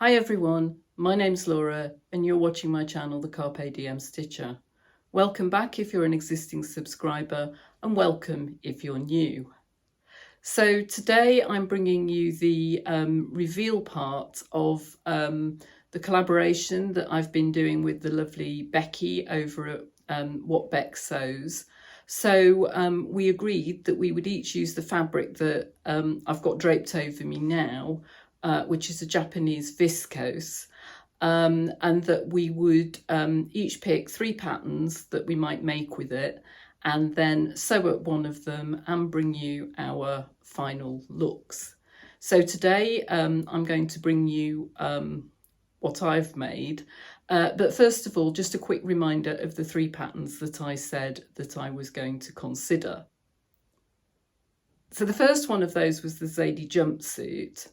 Hi everyone, my name's Laura and you're watching my channel, The Carpe Diem Stitcher. Welcome back if you're an existing subscriber and welcome if you're new. So today I'm bringing you the reveal part of the collaboration that I've been doing with the lovely Becki over at What Beck Sews. So we agreed that we would each use the fabric that I've got draped over me now, which is a Japanese viscose, and that we would each pick 3 patterns that we might make with it and then sew up one of them and bring you our final looks. So today I'm going to bring you what I've made, but first of all, just a quick reminder of the 3 patterns that I said that I was going to consider. So the first one of those was the Zadie jumpsuit.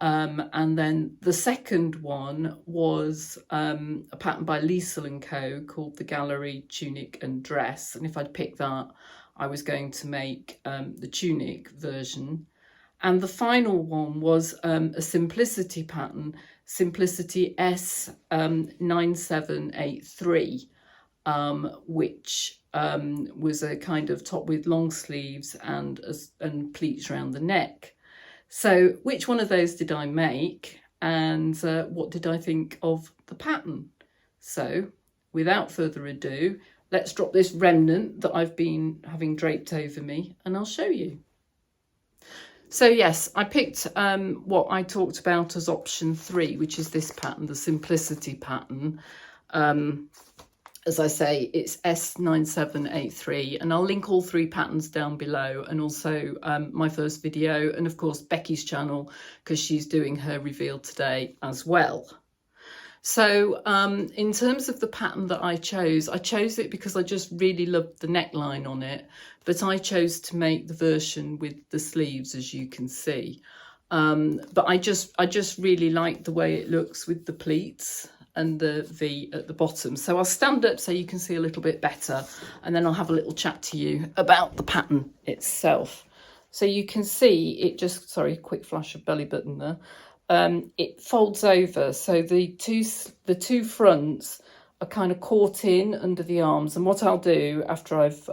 And then the second one was a pattern by Liesl & Co. called the Gallery Tunic and Dress. And if I'd picked that, I was going to make the tunic version. And the final one was a Simplicity pattern, Simplicity S9783, which was a kind of top with long sleeves and pleats around the neck. So which one of those did I make and what did I think of the pattern? So without further ado, let's drop this remnant that I've been having draped over me and I'll show you. So yes, I picked what I talked about as option 3, which is this pattern, the Simplicity pattern. As I say, it's S9783, and I'll link all 3 patterns down below, and also my first video, and of course Becki's channel, because she's doing her reveal today as well. So in terms of the pattern that I chose it because I just really loved the neckline on it, but I chose to make the version with the sleeves, as you can see. But I just really like the way it looks with the pleats and the V at the bottom. So I'll stand up so you can see a little bit better, and then I'll have a little chat to you about the pattern itself. So you can see it just, sorry, quick flash of belly button there. It folds over, so the two fronts are kind of caught in under the arms. And what I'll do after I've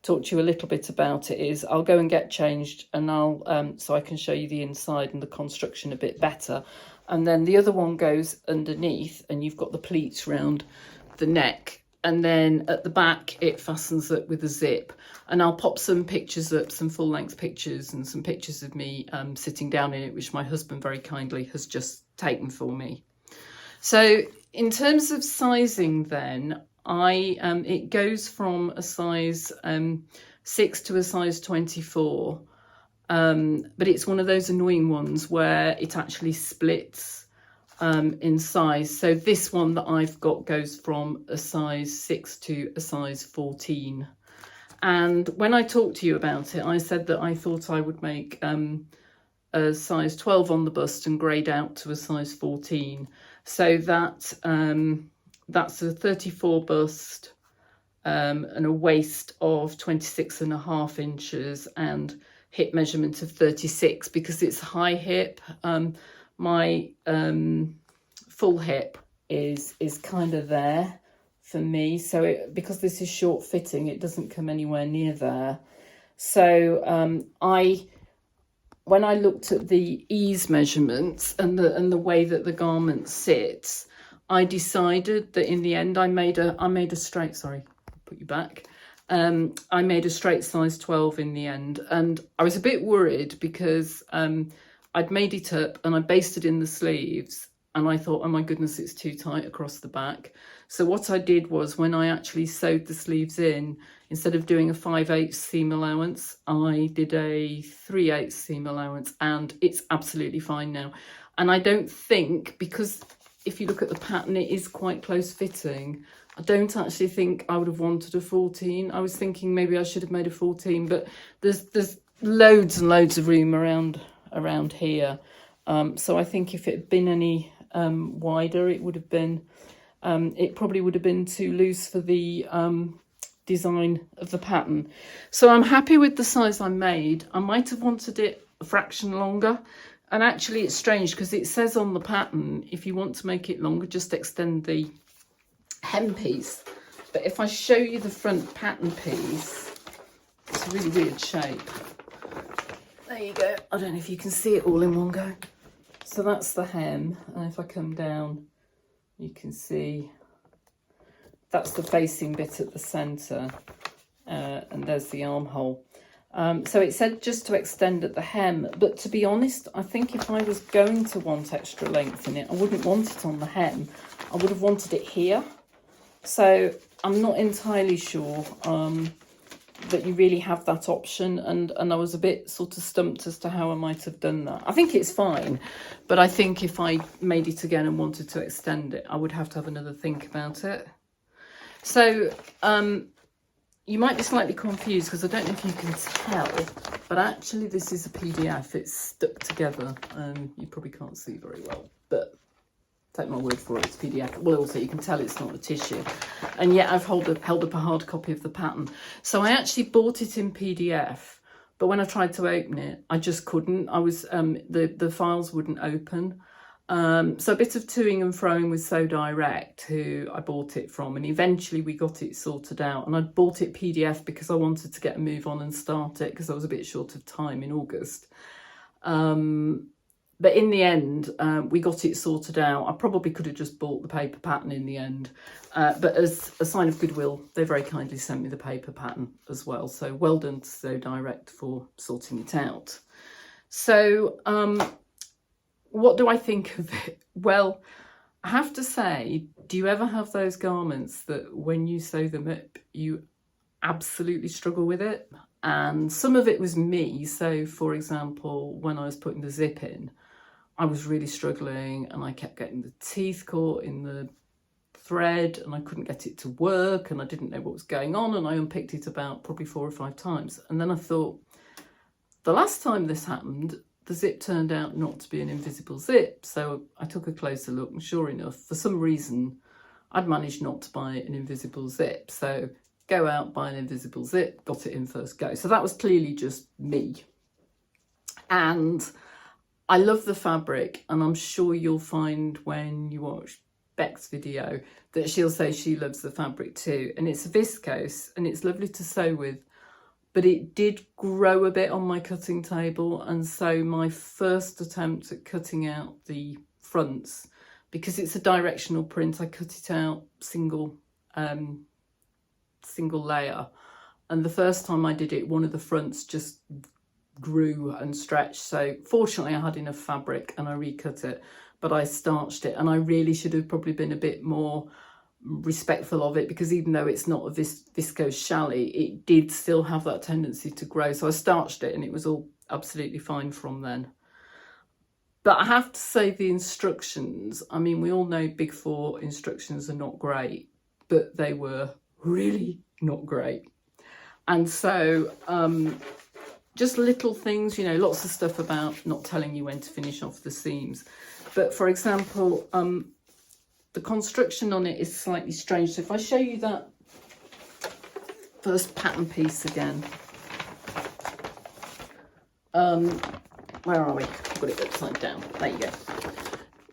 talked to you a little bit about it is I'll go and get changed, and I'll so I can show you the inside and the construction a bit better. And then the other one goes underneath and you've got the pleats round the neck, and then at the back it fastens up with a zip. And I'll pop some pictures up, some full-length pictures and some pictures of me sitting down in it, which my husband very kindly has just taken for me. So in terms of sizing then, it goes from a size 6 to a size 24. But it's one of those annoying ones where it actually splits in size. So this one that I've got goes from a size 6 to a size 14. And when I talked to you about it, I said that I thought I would make a size 12 on the bust and grade out to a size 14. So that's a 34 bust and a waist of 26.5 inches and hip measurement of 36, because it's high hip. My full hip is kind of there for me, so because this is short fitting, it doesn't come anywhere near there. So when I looked at the ease measurements and the way that the garment sits, I decided that in the end I made a straight, sorry, put you back. I made a straight size 12 in the end, and I was a bit worried because I'd made it up and I basted in the sleeves, and I thought, oh my goodness, it's too tight across the back. So what I did was, when I actually sewed the sleeves in, instead of doing a 5/8 seam allowance, I did a 3/8 seam allowance, and it's absolutely fine now. And I don't think, because if you look at the pattern, it is quite close fitting. I don't actually think I would have wanted a 14. I was thinking maybe I should have made a 14, but there's loads and loads of room around here. So I think if it had been any wider, it would have been, it probably would have been too loose for the design of the pattern. So I'm happy with the size I made. I might have wanted it a fraction longer, And actually it's strange because it says on the pattern, if you want to make it longer, just extend the hem piece. But if I show you the front pattern piece, it's a really weird shape. There you go. I don't know if you can see it all in one go. So that's the hem. And if I come down, you can see that's the facing bit at the centre. And there's the armhole. So it said just to extend at the hem, but to be honest, I think if I was going to want extra length in it, I wouldn't want it on the hem. I would have wanted it here. So I'm not entirely sure that you really have that option, and I was a bit sort of stumped as to how I might have done that. I think it's fine, but I think if I made it again and wanted to extend it, I would have to have another think about it. So you might be slightly confused because I don't know if you can tell, but actually this is a PDF. It's stuck together. You probably can't see very well, but take my word for it, it's PDF. Well, also you can tell it's not a tissue. And yet I've held up a hard copy of the pattern. So I actually bought it in PDF, but when I tried to open it, I just couldn't. I was the files wouldn't open. So a bit of toing and froing with So Direct, who I bought it from, and eventually we got it sorted out. And I bought it PDF because I wanted to get a move on and start it because I was a bit short of time in August. But in the end, we got it sorted out. I probably could have just bought the paper pattern in the end. But as a sign of goodwill, they very kindly sent me the paper pattern as well. So well done to So Direct for sorting it out. So what do I think of it? Well, I have to say, do you ever have those garments that when you sew them up, you absolutely struggle with it? And some of it was me. So for example, when I was putting the zip in, I was really struggling and I kept getting the teeth caught in the thread and I couldn't get it to work and I didn't know what was going on, and I unpicked it about probably 4 or 5 times. And then I thought, the last time this happened, the zip turned out not to be an invisible zip. So I took a closer look and sure enough, for some reason, I'd managed not to buy an invisible zip. So go out, buy an invisible zip, got it in first go. So that was clearly just me. And I love the fabric, and I'm sure you'll find when you watch Beck's video that she'll say she loves the fabric too. And it's viscose and it's lovely to sew with, but it did grow a bit on my cutting table. And so my first attempt at cutting out the fronts, because it's a directional print, I cut it out single layer. And the first time I did it, one of the fronts just grew and stretched. So fortunately I had enough fabric and I recut it, but I starched it, and I really should have probably been a bit more respectful of it, because even though it's not a viscose challis, it did still have that tendency to grow. So I starched it and it was all absolutely fine from then. But I have to say, the instructions, I mean, we all know Big Four instructions are not great, but they were really not great. And so just little things, you know, lots of stuff about not telling you when to finish off the seams. But for example, the construction on it is slightly strange. So if I show you that first pattern piece again, where are we? I've got it upside down. There you go.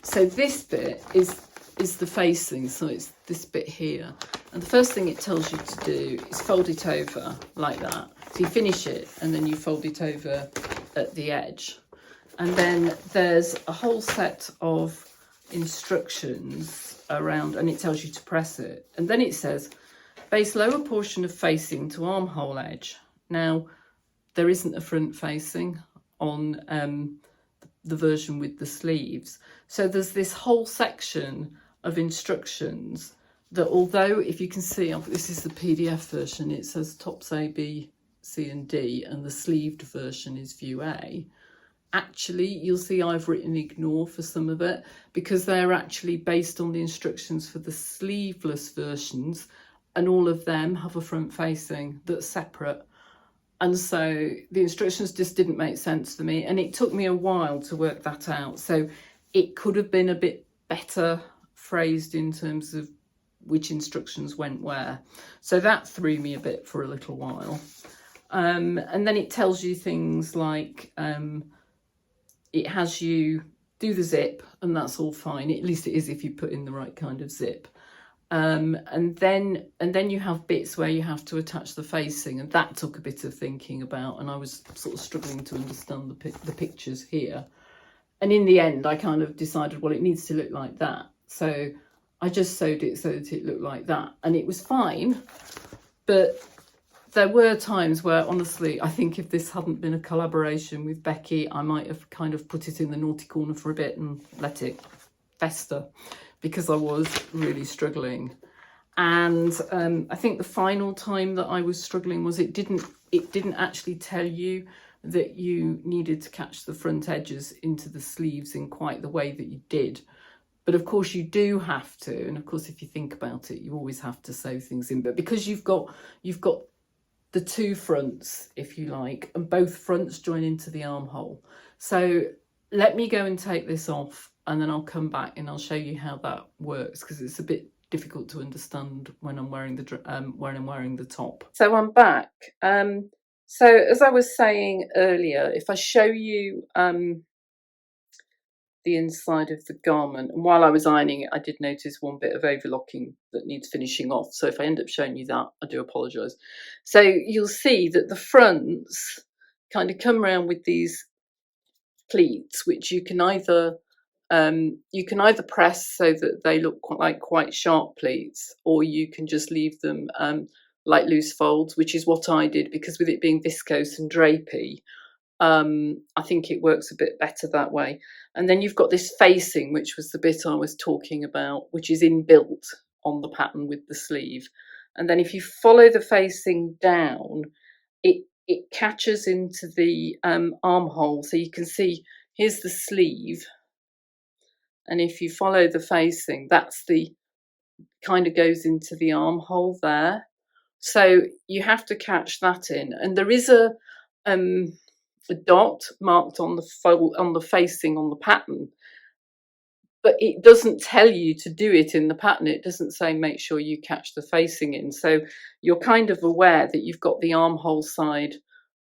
So this bit is the facing, so it's this bit here. And the first thing it tells you to do is fold it over like that. So you finish it and then you fold it over at the edge. And then there's a whole set of instructions around, and it tells you to press it. And then it says, base lower portion of facing to armhole edge. Now, there isn't a front facing on the version with the sleeves. So there's this whole section of instructions that, although if you can see, this is the PDF version, it says tops A, B, C and D, and the sleeved version is view A. Actually, you'll see I've written ignore for some of it, because they're actually based on the instructions for the sleeveless versions, and all of them have a front facing that's separate. And so the instructions just didn't make sense to me, and it took me a while to work that out. So it could have been a bit better phrased in terms of which instructions went where. So that threw me a bit for a little while. And then it tells you things like it has you do the zip, and that's all fine. At least it is if you put in the right kind of zip. And then you have bits where you have to attach the facing, and that took a bit of thinking about, and I was sort of struggling to understand the pictures here. And in the end, I kind of decided, well, it needs to look like that. So I just sewed it so that it looked like that, and it was fine. But there were times where, honestly, I think if this hadn't been a collaboration with Becki, I might have kind of put it in the naughty corner for a bit and let it fester, because I was really struggling. And I think the final time that I was struggling was it didn't actually tell you that you needed to catch the front edges into the sleeves in quite the way that you did. But of course you do have to, and of course if you think about it, you always have to sew things in. But because you've got the two fronts, if you like, and both fronts join into the armhole. So let me go and take this off, and then I'll come back and I'll show you how that works, because it's a bit difficult to understand when I'm wearing the top. So I'm back. So as I was saying earlier, if I show you the inside of the garment, and while I was ironing it, I did notice one bit of overlocking that needs finishing off. So if I end up showing you that, I do apologise. So you'll see that the fronts kind of come around with these pleats, which you can either press so that they look like quite sharp pleats, or you can just leave them like loose folds, which is what I did, because with it being viscose and drapey, I think it works a bit better that way. And then you've got this facing, which was the bit I was talking about, which is inbuilt on the pattern with the sleeve. And then if you follow the facing down, it catches into the armhole. So you can see, here's the sleeve. And if you follow the facing, that's the kind of goes into the armhole there. So you have to catch that in. And there is a dot marked on the facing on the pattern, but it doesn't tell you to do it in the pattern. It doesn't say make sure you catch the facing in. So you're kind of aware that you've got the armhole side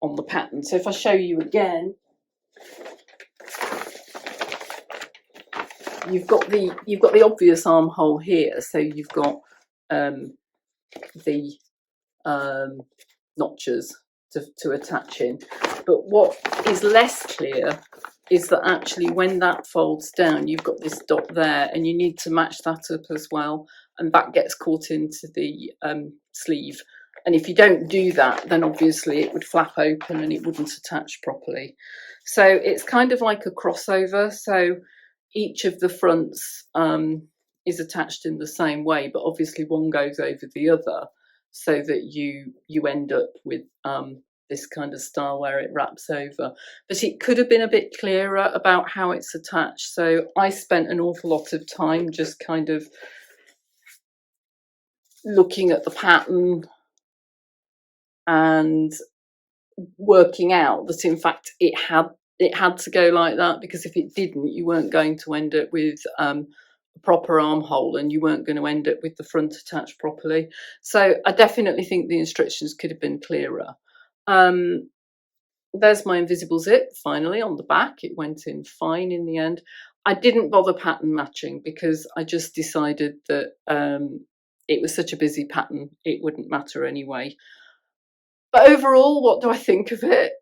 on the pattern. So if I show you again, you've got the obvious armhole here. So you've got the notches to attach in. But what is less clear is that actually when that folds down, you've got this dot there, and you need to match that up as well, and that gets caught into the sleeve. And if you don't do that, then obviously it would flap open and it wouldn't attach properly. So it's kind of like a crossover. So each of the fronts is attached in the same way, but obviously one goes over the other, so that you end up with this kind of style where it wraps over. But it could have been a bit clearer about how it's attached. So I spent an awful lot of time just kind of looking at the pattern and working out that in fact it had to go like that, because if it didn't, you weren't going to end up with a proper armhole, and you weren't going to end up with the front attached properly. So I definitely think the instructions could have been clearer. There's my invisible zip finally on the back. It went in fine in the end. I didn't bother pattern matching because I just decided that it was such a busy pattern, it wouldn't matter anyway. But overall, what do I think of it?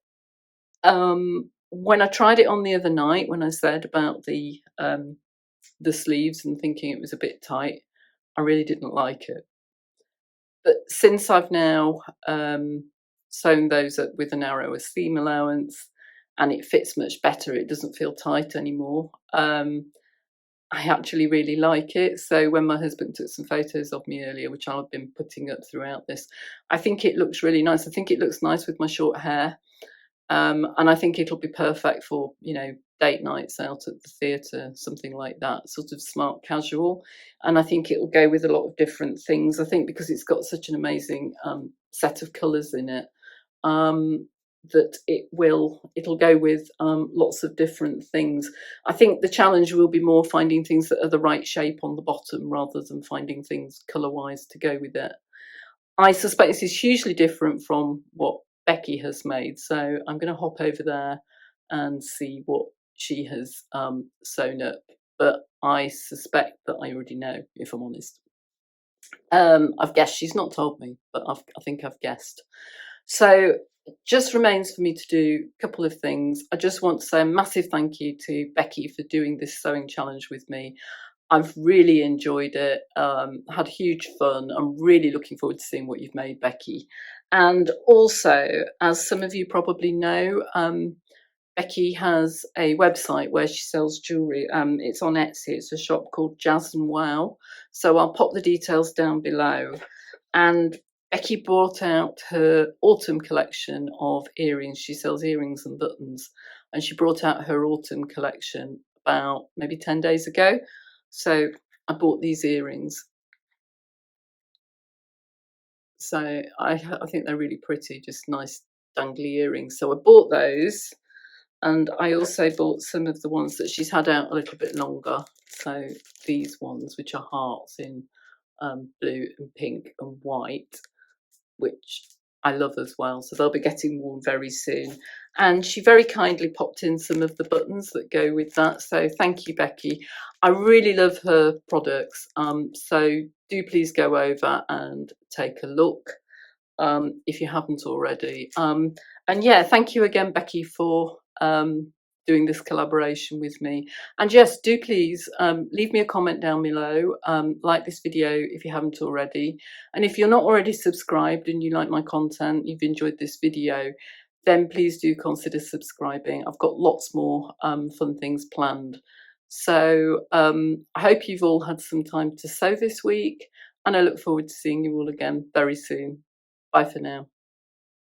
When I tried it on the other night, when I said about the sleeves and thinking it was a bit tight, I really didn't like it. But since I've now sewn those up with a narrower seam allowance, and it fits much better, it doesn't feel tight anymore, I actually really like it. So when my husband took some photos of me earlier, which I've been putting up throughout this, I think it looks really nice. I think it looks nice with my short hair. And I think it'll be perfect for, date nights out at the theatre, something like that, sort of smart casual. And I think it will go with a lot of different things. I think because it's got such an amazing set of colours in it, that it'll go with lots of different things. I think the challenge will be more finding things that are the right shape on the bottom, rather than finding things colour-wise to go with it. I suspect this is hugely different from what Becki has made, so I'm going to hop over there and see what she has sewn up, but I suspect that I already know, if I'm honest. I've guessed. She's not told me, but I think I've guessed. So it just remains for me to do a couple of things. I just want to say a massive thank you to Becki for doing this sewing challenge with me. I've really enjoyed it, had huge fun. I'm really looking forward to seeing what you've made, Becki. And also, as some of you probably know, Becki has a website where she sells jewellery. It's on Etsy. It's a shop called Jazz and Wow. So I'll pop the details down below. And Becki brought out her autumn collection of earrings. She sells earrings and buttons. And she brought out her autumn collection about maybe 10 days ago. So I bought these earrings. So I think they're really pretty, just nice dangly earrings. So I bought those. And I also bought some of the ones that she's had out a little bit longer. So these ones, which are hearts in blue and pink and white, which I love as well. So they'll be getting worn very soon. And she very kindly popped in some of the buttons that go with that. So thank you, Becki. I really love her products. So do please go over and take a look if you haven't already. And yeah, thank you again, Becki, for doing this collaboration with me. And yes, do please leave me a comment down below, like this video if you haven't already. And if you're not already subscribed and you like my content, you've enjoyed this video, then please do consider subscribing. I've got lots more fun things planned. So I hope you've all had some time to sew this week, and I look forward to seeing you all again very soon. Bye for now.